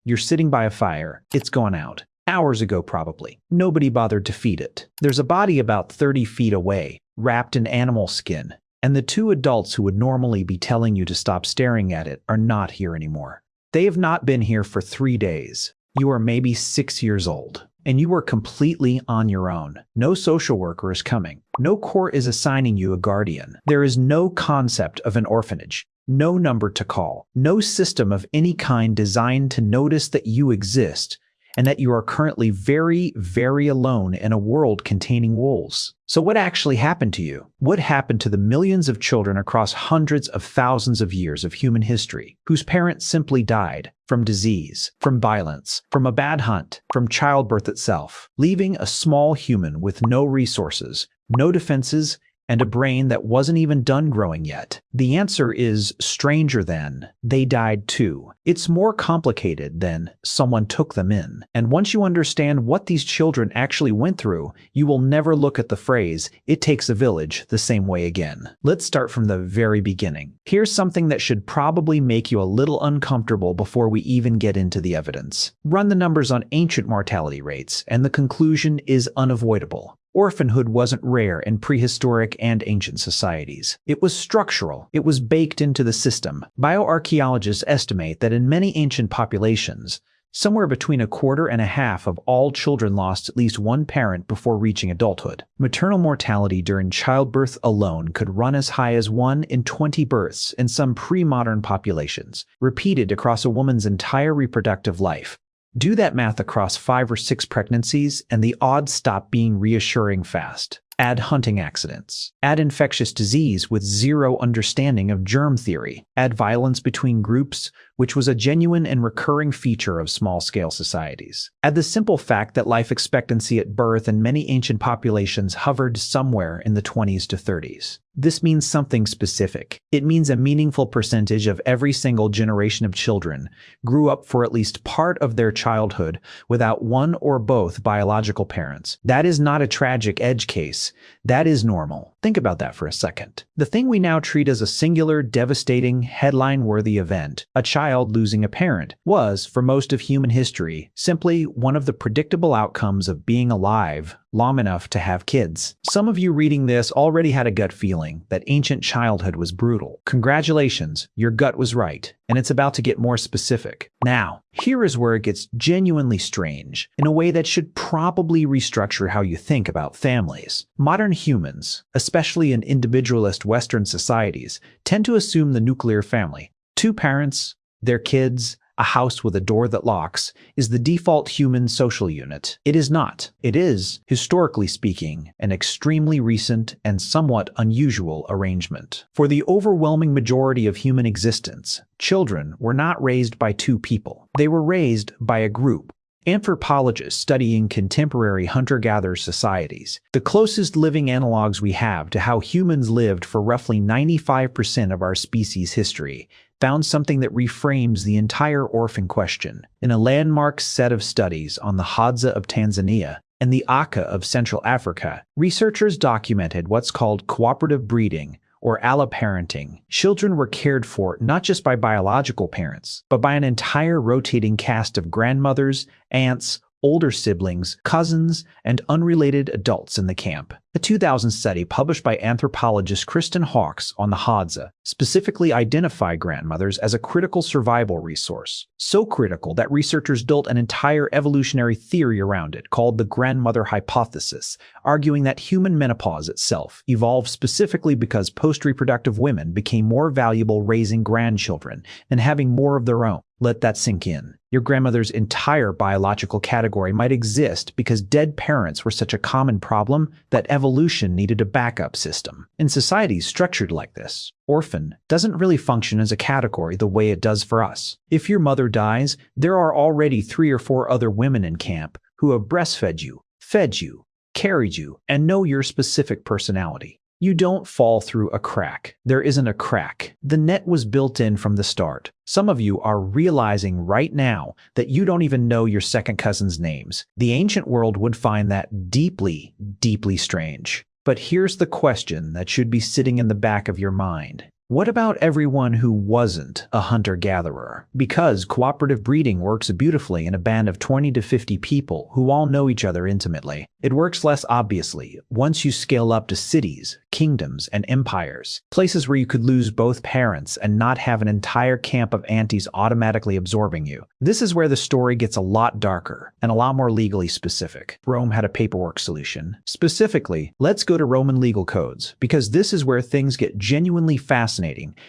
You're sitting by a fire. It's gone out. Hours ago, probably. Nobody bothered to feed it. There's a body about 30 feet away, wrapped in animal skin, and the two adults who would normally be telling you to stop staring at it are not here anymore. They have not been here for 3 days. You are maybe 6 years old, and you are completely on your own. No social worker is coming. No court is assigning you a guardian. There is no concept of an orphanage. No number to call. No system of any kind designed to notice that you exist and that you are currently very, very alone in a world containing wolves. So what actually happened to you? What happened to the millions of children across hundreds of thousands of years of human history whose parents simply died from disease, from violence, from a bad hunt, from childbirth itself, leaving a small human with no resources, no defenses, and a brain that wasn't even done growing yet? The answer is stranger than they died too. It's more complicated than someone took them in. And once you understand what these children actually went through, you will never look at the phrase, "it takes a village," the same way again. Let's start from the very beginning. Here's something that should probably make you a little uncomfortable before we even get into the evidence. Run the numbers on ancient mortality rates, and the conclusion is unavoidable. Orphanhood wasn't rare in prehistoric and ancient societies. It was structural. It was baked into the system. Bioarchaeologists estimate that in many ancient populations, somewhere between 1/4 and 1/2 of all children lost at least one parent before reaching adulthood. Maternal mortality during childbirth alone could run as high as 1 in 20 births in some pre-modern populations, repeated across a woman's entire reproductive life. Do that math across 5 or 6 pregnancies, and the odds stop being reassuring fast. Add hunting accidents. Add infectious disease with zero understanding of germ theory. Add violence between groups, which was a genuine and recurring feature of small-scale societies. Add the simple fact that life expectancy at birth in many ancient populations hovered somewhere in the 20s to 30s. This means something specific. It means a meaningful percentage of every single generation of children grew up for at least part of their childhood without one or both biological parents. That is not a tragic edge case. That is normal. Think about that for a second. The thing we now treat as a singular, devastating, headline-worthy event, a child losing a parent, was, for most of human history, simply one of the predictable outcomes of being alive long enough to have kids. Some of you reading this already had a gut feeling that ancient childhood was brutal. Congratulations, your gut was right, and it's about to get more specific. Now, here is where it gets genuinely strange, in a way that should probably restructure how you think about families. Modern humans, especially in individualist Western societies, tend to assume the nuclear family. 2 parents, their kids, a house with a door that locks, is the default human social unit. It is not. It is, historically speaking, an extremely recent and somewhat unusual arrangement. For the overwhelming majority of human existence, children were not raised by 2 people. They were raised by a group. Anthropologists studying contemporary hunter-gatherer societies, the closest living analogs we have to how humans lived for roughly 95% of our species' history, found something that reframes the entire orphan question. In a landmark set of studies on the Hadza of Tanzania and the Aka of Central Africa, researchers documented what's called cooperative breeding, or alloparenting. Children were cared for not just by biological parents, but by an entire rotating cast of grandmothers, aunts, older siblings, cousins, and unrelated adults in the camp. A 2000 study published by anthropologist Kristen Hawkes on the Hadza specifically identified grandmothers as a critical survival resource. So critical that researchers built an entire evolutionary theory around it called the grandmother hypothesis, arguing that human menopause itself evolved specifically because post-reproductive women became more valuable raising grandchildren than having more of their own. Let that sink in. Your grandmother's entire biological category might exist because dead parents were such a common problem that evolution needed a backup system. In societies structured like this, orphan doesn't really function as a category the way it does for us. If your mother dies, there are already 3 or 4 other women in camp who have breastfed you, fed you, carried you, and know your specific personality. You don't fall through a crack. There isn't a crack. The net was built in from the start. Some of you are realizing right now that you don't even know your second cousin's names. The ancient world would find that deeply, deeply strange. But here's the question that should be sitting in the back of your mind. What about everyone who wasn't a hunter-gatherer? Because cooperative breeding works beautifully in a band of 20 to 50 people who all know each other intimately. It works less obviously once you scale up to cities, kingdoms, and empires, places where you could lose both parents and not have an entire camp of aunties automatically absorbing you. This is where the story gets a lot darker and a lot more legally specific. Rome had a paperwork solution. Specifically, let's go to Roman legal codes, because this is where things get genuinely fascinating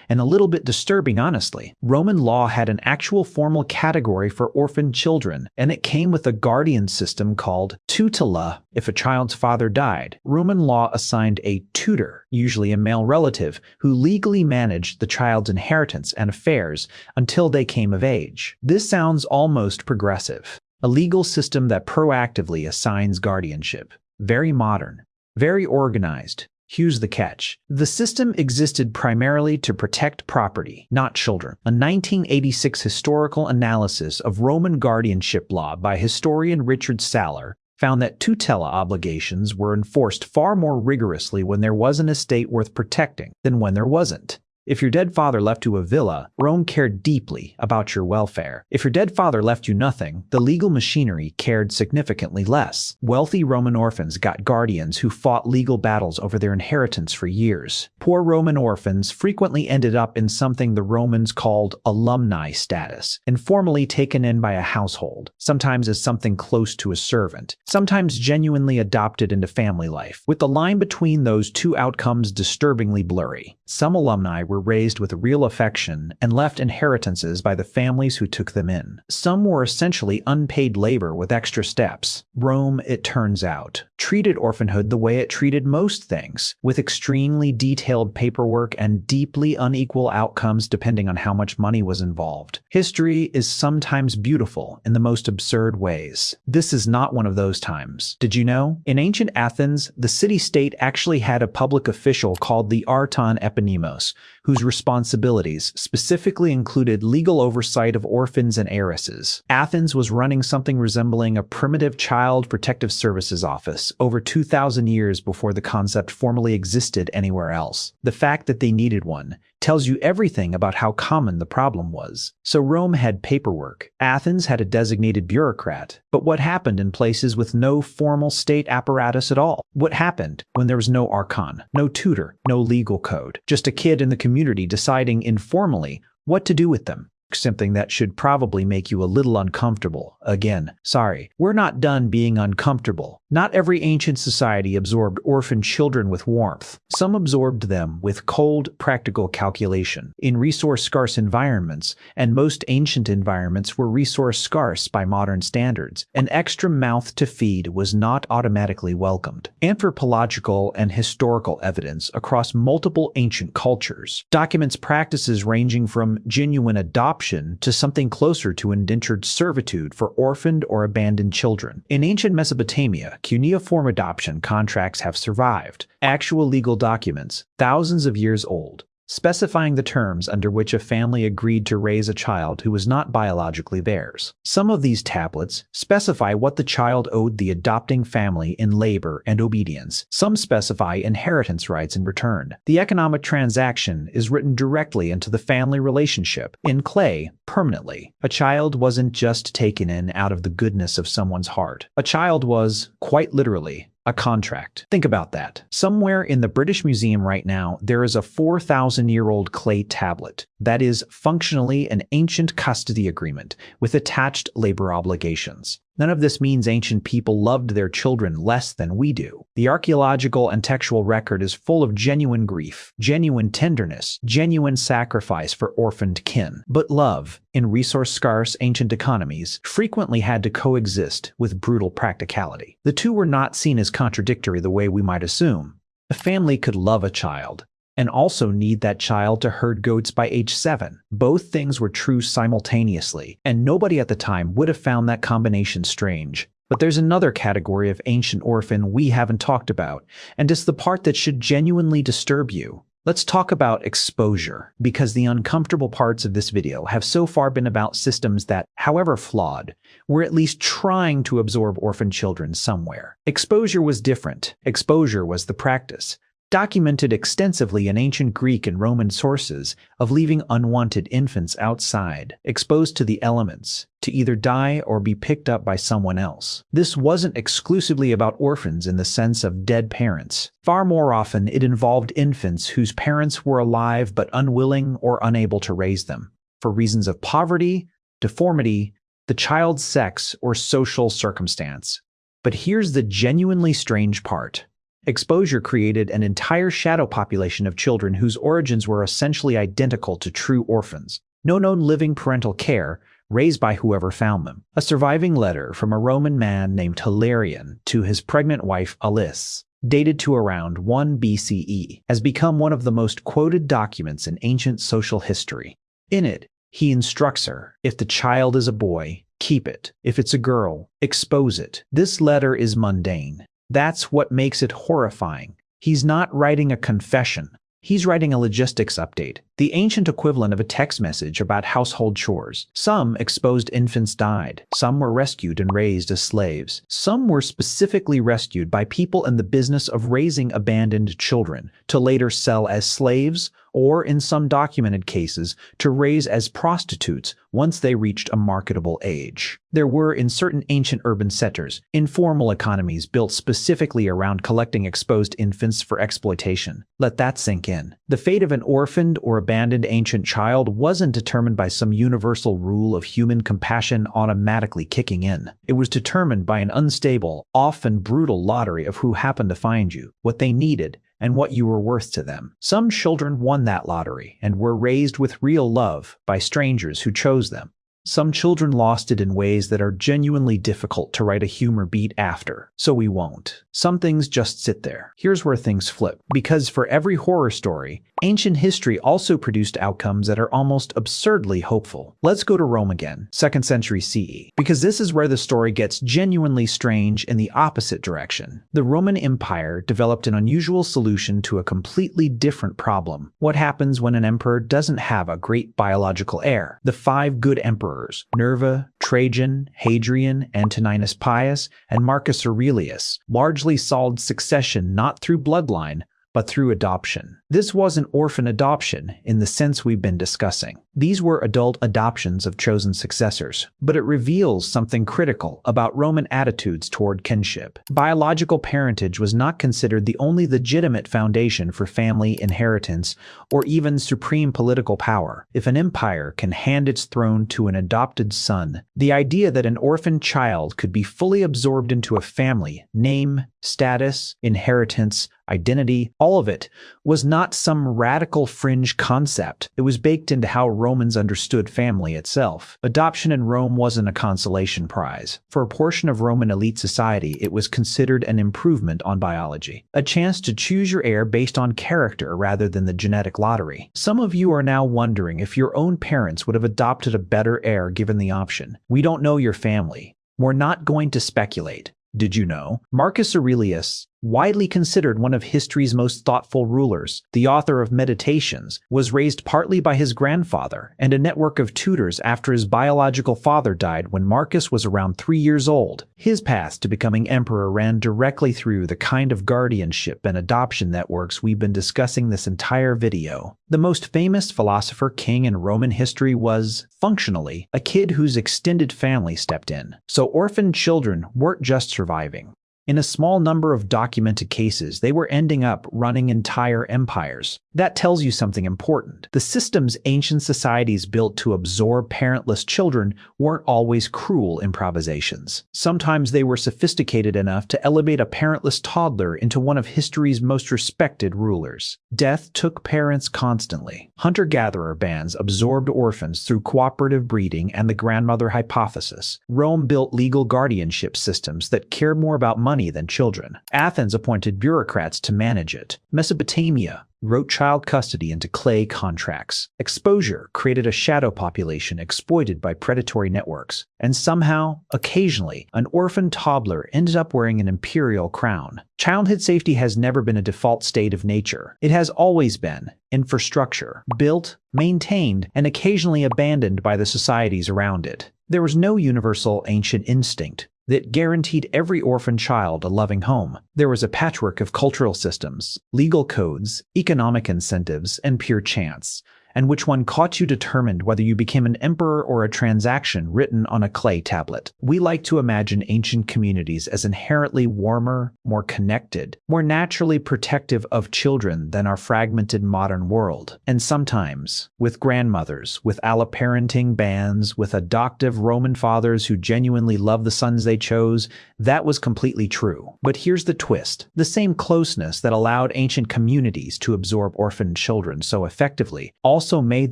and a little bit disturbing, honestly. Roman law had an actual formal category for orphaned children, and it came with a guardian system called tutela. If a child's father died, Roman law assigned a tutor, usually a male relative, who legally managed the child's inheritance and affairs until they came of age. This sounds almost progressive. A legal system that proactively assigns guardianship. Very modern. Very organized. Here's the catch. The system existed primarily to protect property, not children. A 1986 historical analysis of Roman guardianship law by historian Richard Saller found that tutela obligations were enforced far more rigorously when there was an estate worth protecting than when there wasn't. If your dead father left you a villa, Rome cared deeply about your welfare. If your dead father left you nothing, the legal machinery cared significantly less. Wealthy Roman orphans got guardians who fought legal battles over their inheritance for years. Poor Roman orphans frequently ended up in something the Romans called alumni status, informally taken in by a household, sometimes as something close to a servant, sometimes genuinely adopted into family life, with the line between those two outcomes disturbingly blurry. Some alumni were raised with real affection and left inheritances by the families who took them in. Some were essentially unpaid labor with extra steps. Rome, it turns out, treated orphanhood the way it treated most things, with extremely detailed paperwork and deeply unequal outcomes depending on how much money was involved. History is sometimes beautiful in the most absurd ways. This is not one of those times. Did you know? In ancient Athens, the city-state actually had a public official called the Arton Eponymos, whose responsibilities specifically included legal oversight of orphans and heiresses. Athens was running something resembling a primitive child protective services office over 2,000 years before the concept formally existed anywhere else. The fact that they needed one tells you everything about how common the problem was. So Rome had paperwork. Athens had a designated bureaucrat. But what happened in places with no formal state apparatus at all? What happened when there was no archon, no tutor, no legal code, just a kid in the community deciding informally what to do with them? Something that should probably make you a little uncomfortable. Again, sorry, we're not done being uncomfortable. Not every ancient society absorbed orphan children with warmth. Some absorbed them with cold, practical calculation. In resource-scarce environments, and most ancient environments were resource-scarce by modern standards, an extra mouth to feed was not automatically welcomed. Anthropological and historical evidence across multiple ancient cultures documents practices ranging from genuine adoption to something closer to indentured servitude for orphaned or abandoned children. In ancient Mesopotamia, cuneiform adoption contracts have survived. Actual legal documents, thousands of years old, specifying the terms under which a family agreed to raise a child who was not biologically theirs. Some of these tablets specify what the child owed the adopting family in labor and obedience. Some specify inheritance rights in return. The economic transaction is written directly into the family relationship, in clay, permanently. A child wasn't just taken in out of the goodness of someone's heart. A child was, quite literally, a contract. Think about that. Somewhere in the British Museum right now, there is a 4,000-year-old clay tablet that is functionally an ancient custody agreement with attached labor obligations. None of this means ancient people loved their children less than we do. The archaeological and textual record is full of genuine grief, genuine tenderness, genuine sacrifice for orphaned kin. But love, in resource-scarce ancient economies, frequently had to coexist with brutal practicality. The two were not seen as contradictory the way we might assume. A family could love a child and also need that child to herd goats by age 7. Both things were true simultaneously, and nobody at the time would have found that combination strange. But there's another category of ancient orphan we haven't talked about, and it's the part that should genuinely disturb you. Let's talk about exposure, because the uncomfortable parts of this video have so far been about systems that, however flawed, were at least trying to absorb orphan children somewhere. Exposure was different. Exposure was the practice. documented extensively in ancient Greek and Roman sources, of leaving unwanted infants outside, exposed to the elements, to either die or be picked up by someone else. This wasn't exclusively about orphans in the sense of dead parents. Far more often, it involved infants whose parents were alive but unwilling or unable to raise them, for reasons of poverty, deformity, the child's sex, or social circumstance. But here's the genuinely strange part. Exposure created an entire shadow population of children whose origins were essentially identical to true orphans. No known living parental care, raised by whoever found them. A surviving letter from a Roman man named Hilarion to his pregnant wife Alice, dated to around 1 BCE, has become one of the most quoted documents in ancient social history. In it, he instructs her, if the child is a boy, keep it. If it's a girl, expose it. This letter is mundane. That's what makes it horrifying. He's not writing a confession. He's writing a logistics update, the ancient equivalent of a text message about household chores. Some exposed infants died. Some were rescued and raised as slaves. Some were specifically rescued by people in the business of raising abandoned children to later sell as slaves, or in some documented cases, to raise as prostitutes once they reached a marketable age. There were, in certain ancient urban centers, informal economies built specifically around collecting exposed infants for exploitation. Let that sink in. The fate of an orphaned or abandoned ancient child wasn't determined by some universal rule of human compassion automatically kicking in. It was determined by an unstable, often brutal lottery of who happened to find you, what they needed, and what you were worth to them. Some children won that lottery and were raised with real love by strangers who chose them. Some children lost it in ways that are genuinely difficult to write a humor beat after, so we won't. Some things just sit there. Here's where things flip. Because for every horror story, ancient history also produced outcomes that are almost absurdly hopeful. Let's go to Rome again, 2nd century CE, because this is where the story gets genuinely strange in the opposite direction. The Roman Empire developed an unusual solution to a completely different problem. What happens when an emperor doesn't have a great biological heir? The 5 good emperors, Nerva, Trajan, Hadrian, Antoninus Pius, and Marcus Aurelius, largely solved succession not through bloodline, but through adoption. This wasn't orphan adoption in the sense we've been discussing. These were adult adoptions of chosen successors, but it reveals something critical about Roman attitudes toward kinship. Biological parentage was not considered the only legitimate foundation for family inheritance or even supreme political power. If an empire can hand its throne to an adopted son, the idea that an orphan child could be fully absorbed into a family, name, status, inheritance, identity, all of it, was not some radical fringe concept. It was baked into how Romans understood family itself. Adoption in Rome wasn't a consolation prize. For a portion of Roman elite society, it was considered an improvement on biology, a chance to choose your heir based on character rather than the genetic lottery. Some of you are now wondering if your own parents would have adopted a better heir given the option. We don't know your family. We're not going to speculate. Did you know? Marcus Aurelius, widely considered one of history's most thoughtful rulers, the author of Meditations, was raised partly by his grandfather and a network of tutors after his biological father died when Marcus was around 3 years old. His path to becoming emperor ran directly through the kind of guardianship and adoption networks we've been discussing this entire video. The most famous philosopher king in Roman history was, functionally, a kid whose extended family stepped in. So orphaned children weren't just surviving. In a small number of documented cases, they were ending up running entire empires. That tells you something important. The systems ancient societies built to absorb parentless children weren't always cruel improvisations. Sometimes they were sophisticated enough to elevate a parentless toddler into one of history's most respected rulers. Death took parents constantly. Hunter-gatherer bands absorbed orphans through cooperative breeding and the grandmother hypothesis. Rome built legal guardianship systems that cared more about money than children. Athens appointed bureaucrats to manage it. Mesopotamia wrote child custody into clay contracts. Exposure created a shadow population exploited by predatory networks. And somehow, occasionally, an orphan toddler ended up wearing an imperial crown. Childhood safety has never been a default state of nature. It has always been infrastructure, built, maintained, and occasionally abandoned by the societies around it. There was no universal ancient instinct. that guaranteed every orphan child a loving home. There was a patchwork of cultural systems, legal codes, economic incentives, and pure chance. And which one caught you determined whether you became an emperor or a transaction written on a clay tablet. We like to imagine ancient communities as inherently warmer, more connected, more naturally protective of children than our fragmented modern world. And sometimes, with grandmothers, with alloparenting bans, with adoptive Roman fathers who genuinely love the sons they chose, that was completely true. But here's the twist. The same closeness that allowed ancient communities to absorb orphaned children so effectively also made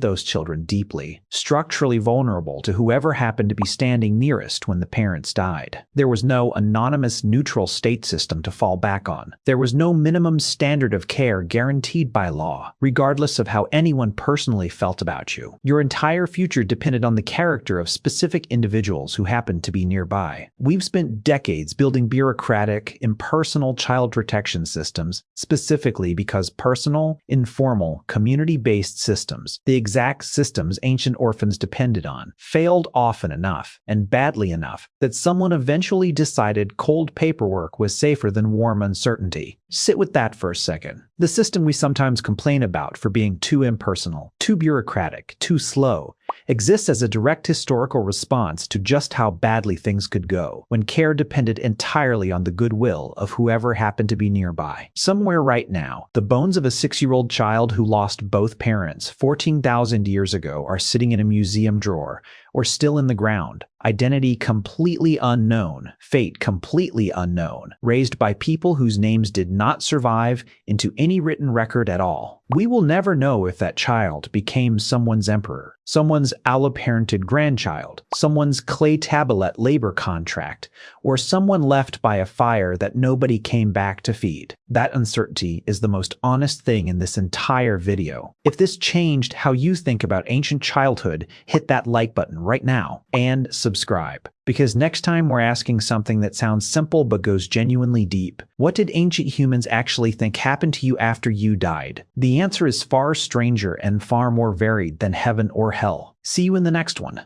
those children deeply, structurally vulnerable to whoever happened to be standing nearest when the parents died. There was no anonymous neutral state system to fall back on. There was no minimum standard of care guaranteed by law, regardless of how anyone personally felt about you. Your entire future depended on the character of specific individuals who happened to be nearby. We've spent decades building bureaucratic, impersonal child protection systems, specifically because personal, informal, community-based systems, the exact systems ancient orphans depended on, failed often enough and badly enough that someone eventually decided cold paperwork was safer than warm uncertainty. Sit with that for a second. The system we sometimes complain about for being too impersonal, too bureaucratic, too slow, exists as a direct historical response to just how badly things could go when care depended entirely on the goodwill of whoever happened to be nearby. Somewhere right now, the bones of a 6-year-old child who lost both parents 14,000 years ago are sitting in a museum drawer or still in the ground. Identity completely unknown, fate completely unknown, raised by people whose names did not survive into any written record at all. We will never know if that child became someone's emperor, someone's alloparented grandchild, someone's clay tablet labor contract, or someone left by a fire that nobody came back to feed. That uncertainty is the most honest thing in this entire video. If this changed how you think about ancient childhood, hit that like button right now and subscribe. Because next time we're asking something that sounds simple but goes genuinely deep. What did ancient humans actually think happened to you after you died? The answer is far stranger and far more varied than heaven or hell. See you in the next one.